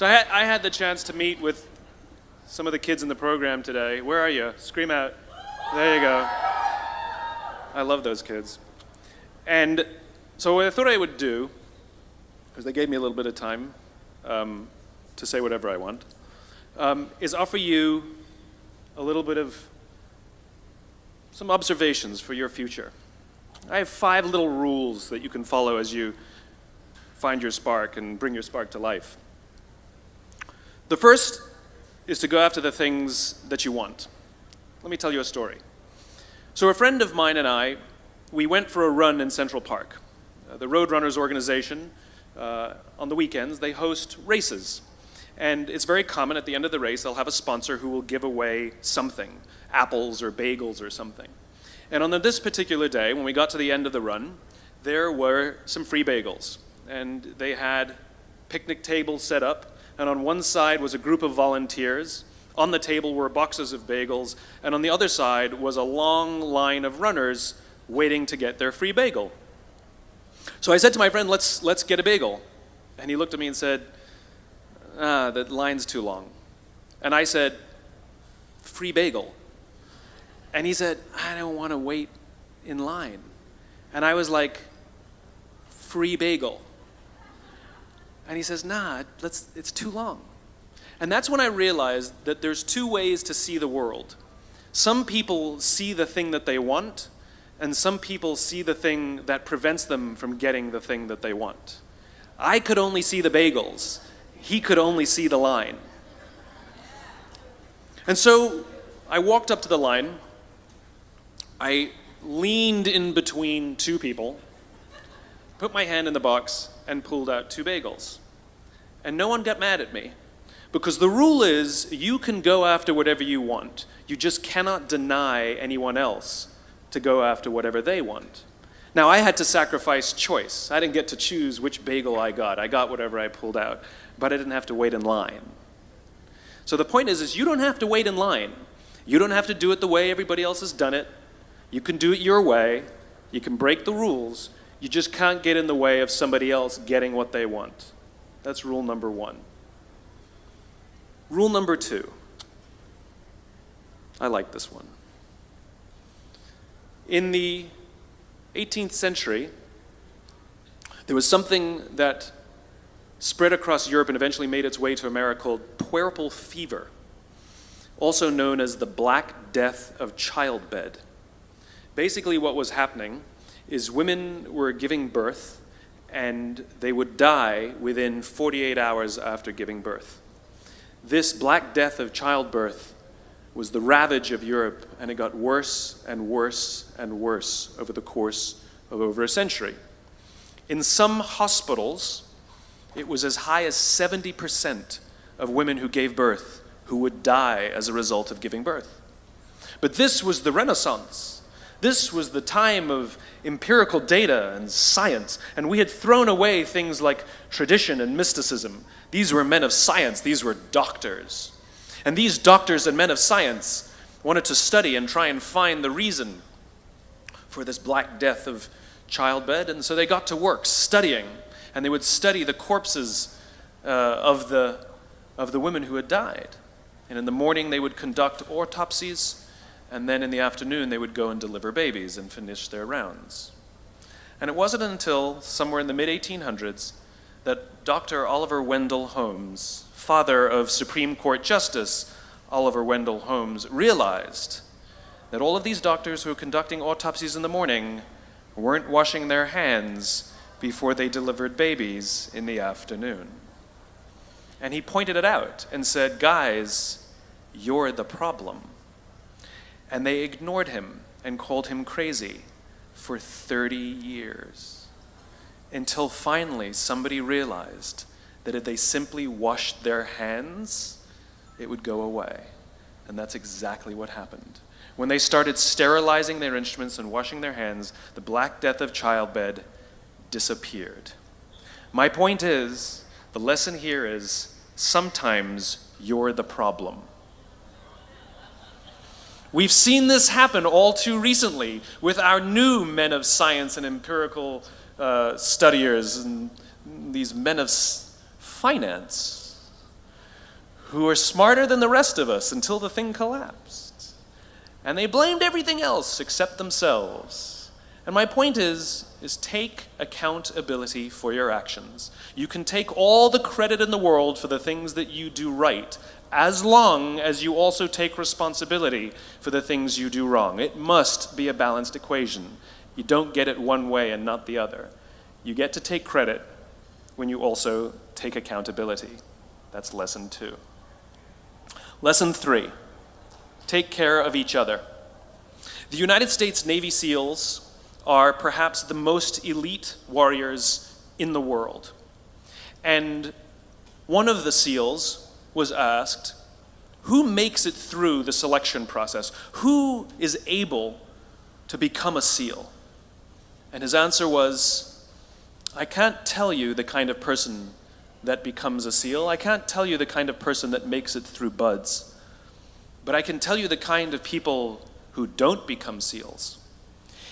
So I had the chance to meet with some of the kids in the program today. Where are you? Scream out. There you go. I love those kids. And so what I thought I would do, because they gave me a little bit of time to say whatever I want, is offer you a little bit of some observations for your future. I have 5 little rules that you can follow as you find your spark and bring your spark to life. The first is to go after the things that you want. Let me tell you a story. So a friend of mine and I, we went for a run in Central Park. The Roadrunners organization, on the weekends, they host races. And it's very common at the end of the race, they'll have a sponsor who will give away something, apples or bagels or something. And on this particular day, when we got to the end of the run, there were some free bagels. And they had picnic tables set up, and on one side was a group of volunteers. On the table were boxes of bagels, and on the other side was a long line of runners waiting to get their free bagel. So I said to my friend, let's get a bagel. And he looked at me and said, the line's too long. And I said, free bagel. And he said, I don't want to wait in line. And I was like, free bagel. And he says, nah, it's too long. And that's when I realized that there's 2 ways to see the world. Some people see the thing that they want, and some people see the thing that prevents them from getting the thing that they want. I could only see the bagels. He could only see the line. And so I walked up to the line. I leaned in between 2 people, put my hand in the box, and pulled out 2 bagels. And no one got mad at me. Because the rule is, you can go after whatever you want. You just cannot deny anyone else to go after whatever they want. Now, I had to sacrifice choice. I didn't get to choose which bagel I got. I got whatever I pulled out. But I didn't have to wait in line. So the point is you don't have to wait in line. You don't have to do it the way everybody else has done it. You can do it your way. You can break the rules. You just can't get in the way of somebody else getting what they want. That's rule number 1. Rule number 2. I like this one. In the 18th century, there was something that spread across Europe and eventually made its way to America called puerperal fever, also known as the Black Death of childbed. Basically what was happening is women were giving birth and they would die within 48 hours after giving birth. This Black Death of childbirth was the ravage of Europe, and it got worse and worse and worse over the course of over a century. In some hospitals, it was as high as 70% of women who gave birth who would die as a result of giving birth. But this was the Renaissance. This was the time of empirical data and science, and we had thrown away things like tradition and mysticism. These were men of science. These were doctors. And these doctors and men of science wanted to study and try and find the reason for this Black Death of childbed, and so they got to work studying, and they would study the corpses of the women who had died. And in the morning they would conduct autopsies, and then in the afternoon they would go and deliver babies and finish their rounds. And it wasn't until somewhere in the mid-1800s that Dr. Oliver Wendell Holmes, father of Supreme Court Justice Oliver Wendell Holmes, realized that all of these doctors who were conducting autopsies in the morning weren't washing their hands before they delivered babies in the afternoon. And he pointed it out and said, guys, you're the problem. And they ignored him and called him crazy for 30 years. Until finally somebody realized that if they simply washed their hands, it would go away. And that's exactly what happened. When they started sterilizing their instruments and washing their hands, the Black Death of childbed disappeared. My point is, the lesson here is, sometimes you're the problem. We've seen this happen all too recently with our new men of science and empirical studiers and these men of finance. who were smarter than the rest of us until the thing collapsed. And they blamed everything else except themselves. And my point is take accountability for your actions. You can take all the credit in the world for the things that you do right, as long as you also take responsibility for the things you do wrong. It must be a balanced equation. You don't get it one way and not the other. You get to take credit when you also take accountability. That's lesson 2. Lesson 3, take care of each other. The United States Navy SEALs are perhaps the most elite warriors in the world. And one of the SEALs was asked, who makes it through the selection process? Who is able to become a SEAL? And his answer was, I can't tell you the kind of person that becomes a SEAL. I can't tell you the kind of person that makes it through BUD/S. But I can tell you the kind of people who don't become SEALs.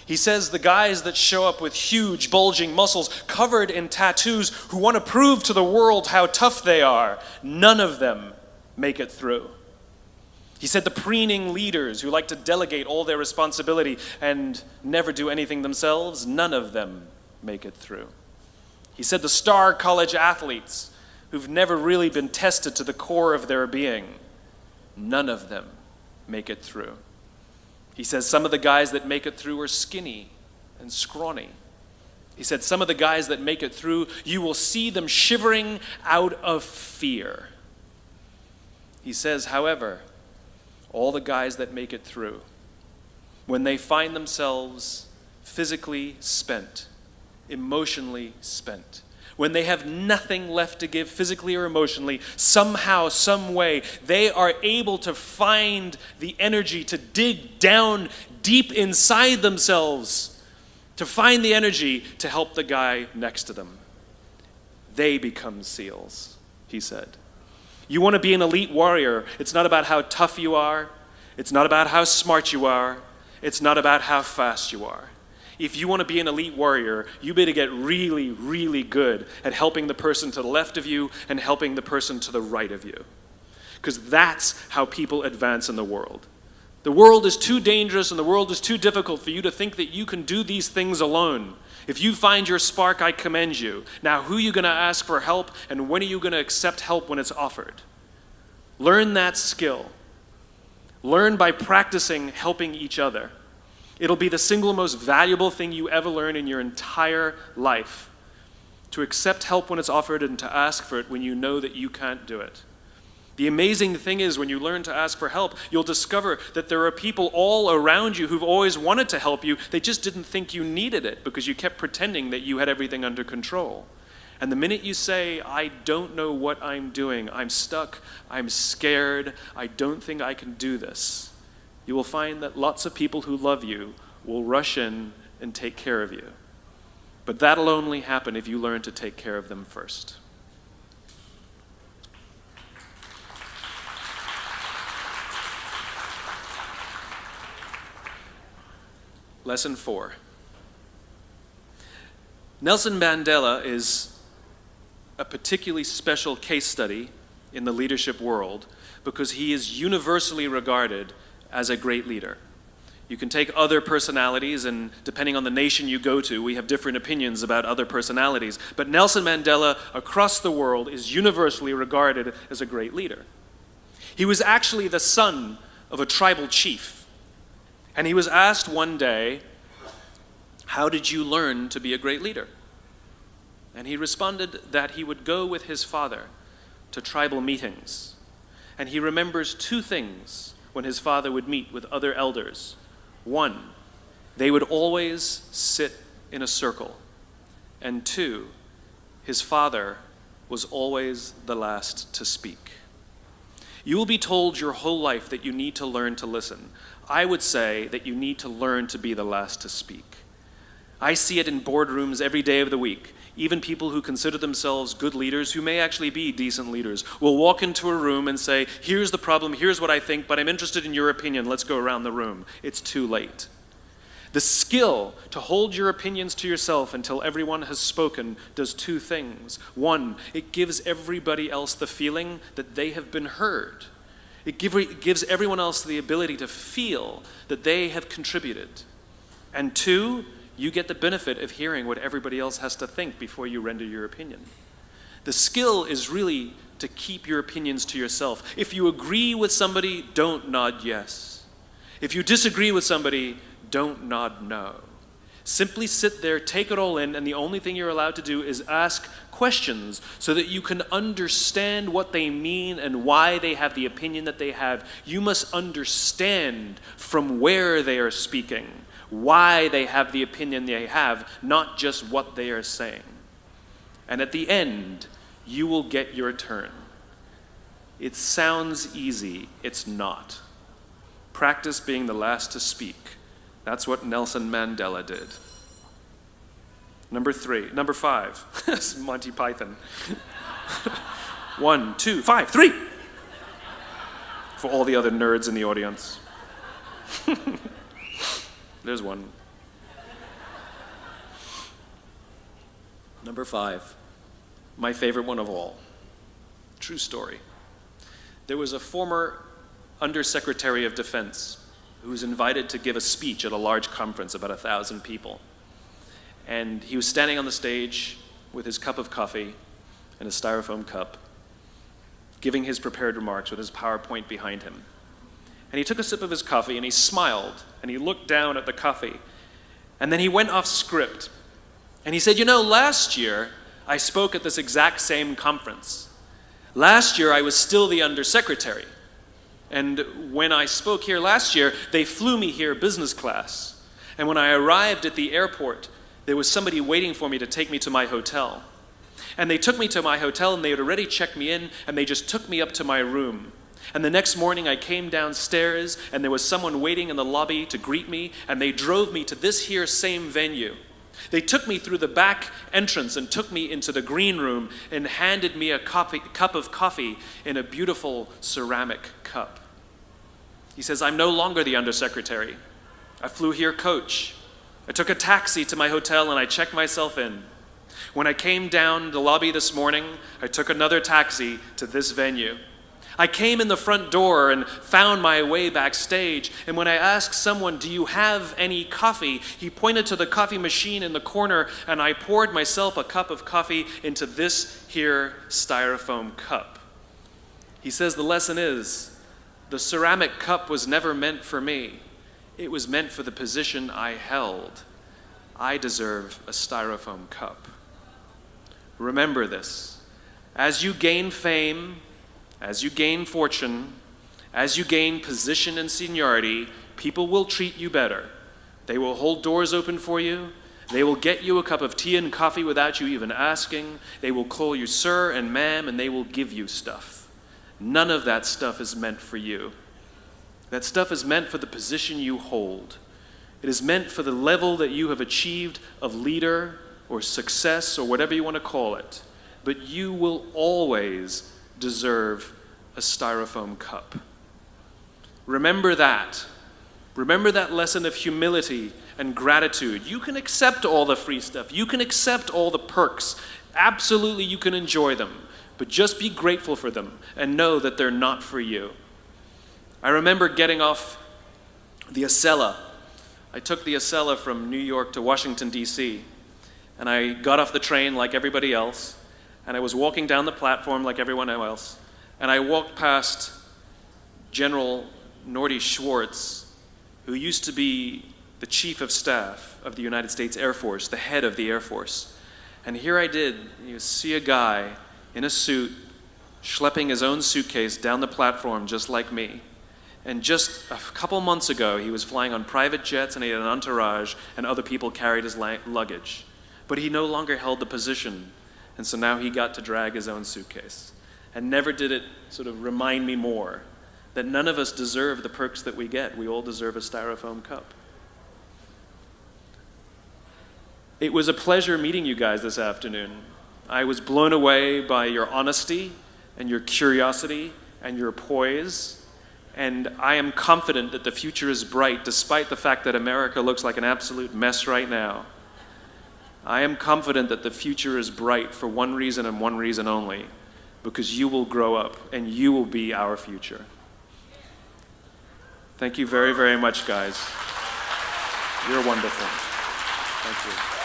He says the guys that show up with huge, bulging muscles covered in tattoos who want to prove to the world how tough they are, none of them make it through. He said the preening leaders who like to delegate all their responsibility and never do anything themselves, none of them make it through. He said the star college athletes who've never really been tested to the core of their being, none of them make it through. He says some of the guys that make it through are skinny and scrawny. He said some of the guys that make it through, you will see them shivering out of fear. He says, however, all the guys that make it through, when they find themselves physically spent, emotionally spent, when they have nothing left to give physically or emotionally, somehow, some way, they are able to find the energy to dig down deep inside themselves, to find the energy to help the guy next to them. They become SEALs, he said. You want to be an elite warrior. It's not about how tough you are. It's not about how smart you are. It's not about how fast you are. If you want to be an elite warrior, you better get really, really good at helping the person to the left of you and helping the person to the right of you. Because that's how people advance in the world. The world is too dangerous and the world is too difficult for you to think that you can do these things alone. If you find your spark, I commend you. Now, who are you going to ask for help, and when are you going to accept help when it's offered? Learn that skill. Learn by practicing helping each other. It'll be the single most valuable thing you ever learn in your entire life. To accept help when it's offered and to ask for it when you know that you can't do it. The amazing thing is when you learn to ask for help, you'll discover that there are people all around you who've always wanted to help you. They just didn't think you needed it because you kept pretending that you had everything under control. And the minute you say, I don't know what I'm doing, I'm stuck, I'm scared, I don't think I can do this, you will find that lots of people who love you will rush in and take care of you. But that'll only happen if you learn to take care of them first. Lesson 4. Nelson Mandela is a particularly special case study in the leadership world because he is universally regarded as a great leader. You can take other personalities, and depending on the nation you go to, we have different opinions about other personalities. But Nelson Mandela, across the world, is universally regarded as a great leader. He was actually the son of a tribal chief. And he was asked one day, how did you learn to be a great leader? And he responded that he would go with his father to tribal meetings. And he remembers 2 things when his father would meet with other elders. 1, they would always sit in a circle. And 2, his father was always the last to speak. You will be told your whole life that you need to learn to listen. I would say that you need to learn to be the last to speak. I see it in boardrooms every day of the week. Even people who consider themselves good leaders, who may actually be decent leaders, will walk into a room and say, here's the problem, here's what I think, but I'm interested in your opinion, let's go around the room. It's too late. The skill to hold your opinions to yourself until everyone has spoken does two things. One, it gives everybody else the feeling that they have been heard. It gives everyone else the ability to feel that they have contributed. And two, you get the benefit of hearing what everybody else has to think before you render your opinion. The skill is really to keep your opinions to yourself. If you agree with somebody, don't nod yes. If you disagree with somebody, don't nod no. Simply sit there, take it all in, and the only thing you're allowed to do is ask questions so that you can understand what they mean and why they have the opinion that they have. You must understand from where they are speaking, why they have the opinion they have, not just what they are saying. And at the end, you will get your turn. It sounds easy, it's not. Practice being the last to speak. That's what Nelson Mandela did. Number 5. This is Monty Python. 1, 2, 5, 3. For all the other nerds in the audience. There's one. Number 5. My favorite one of all. True story. There was a former Undersecretary of Defense who was invited to give a speech at a large conference, about 1,000 people. And he was standing on the stage with his cup of coffee and a styrofoam cup, giving his prepared remarks with his PowerPoint behind him. And he took a sip of his coffee and he smiled and he looked down at the coffee. And then he went off script. And he said, last year I spoke at this exact same conference. Last year I was still the undersecretary. And when I spoke here last year, they flew me here business class. And when I arrived at the airport, there was somebody waiting for me to take me to my hotel. And they took me to my hotel and they had already checked me in and they just took me up to my room. And the next morning I came downstairs and there was someone waiting in the lobby to greet me and they drove me to this here same venue. They took me through the back entrance and took me into the green room and handed me a cup of coffee in a beautiful ceramic cup. He says, I'm no longer the undersecretary. I flew here coach. I took a taxi to my hotel and I checked myself in. When I came down the lobby this morning, I took another taxi to this venue. I came in the front door and found my way backstage, and when I asked someone, do you have any coffee? He pointed to the coffee machine in the corner, and I poured myself a cup of coffee into this here styrofoam cup. He says the lesson is, the ceramic cup was never meant for me. It was meant for the position I held. I deserve a styrofoam cup. Remember this. As you gain fame, as you gain fortune, as you gain position and seniority, people will treat you better. They will hold doors open for you. They will get you a cup of tea and coffee without you even asking. They will call you sir and ma'am, and they will give you stuff. None of that stuff is meant for you. That stuff is meant for the position you hold. It is meant for the level that you have achieved of leader or success or whatever you want to call it. But you will always deserve a styrofoam cup. Remember that. Remember that lesson of humility and gratitude. You can accept all the free stuff. You can accept all the perks. Absolutely, you can enjoy them. But just be grateful for them and know that they're not for you. I remember getting off the Acela. I took the Acela from New York to Washington, D.C., and I got off the train like everybody else, and I was walking down the platform like everyone else, and I walked past General Norty Schwartz, who used to be the Chief of Staff of the United States Air Force, the head of the Air Force. And here I did, you see a guy in a suit schlepping his own suitcase down the platform just like me. And just a couple months ago, he was flying on private jets and he had an entourage and other people carried his luggage. But he no longer held the position, and so now he got to drag his own suitcase. And never did it sort of remind me more that none of us deserve the perks that we get. We all deserve a styrofoam cup. It was a pleasure meeting you guys this afternoon. I was blown away by your honesty and your curiosity and your poise And I am confident that the future is bright, despite the fact that America looks like an absolute mess right now. I am confident that the future is bright for one reason and one reason only, because you will grow up and you will be our future. Thank you very, very much, guys. You're wonderful. Thank you.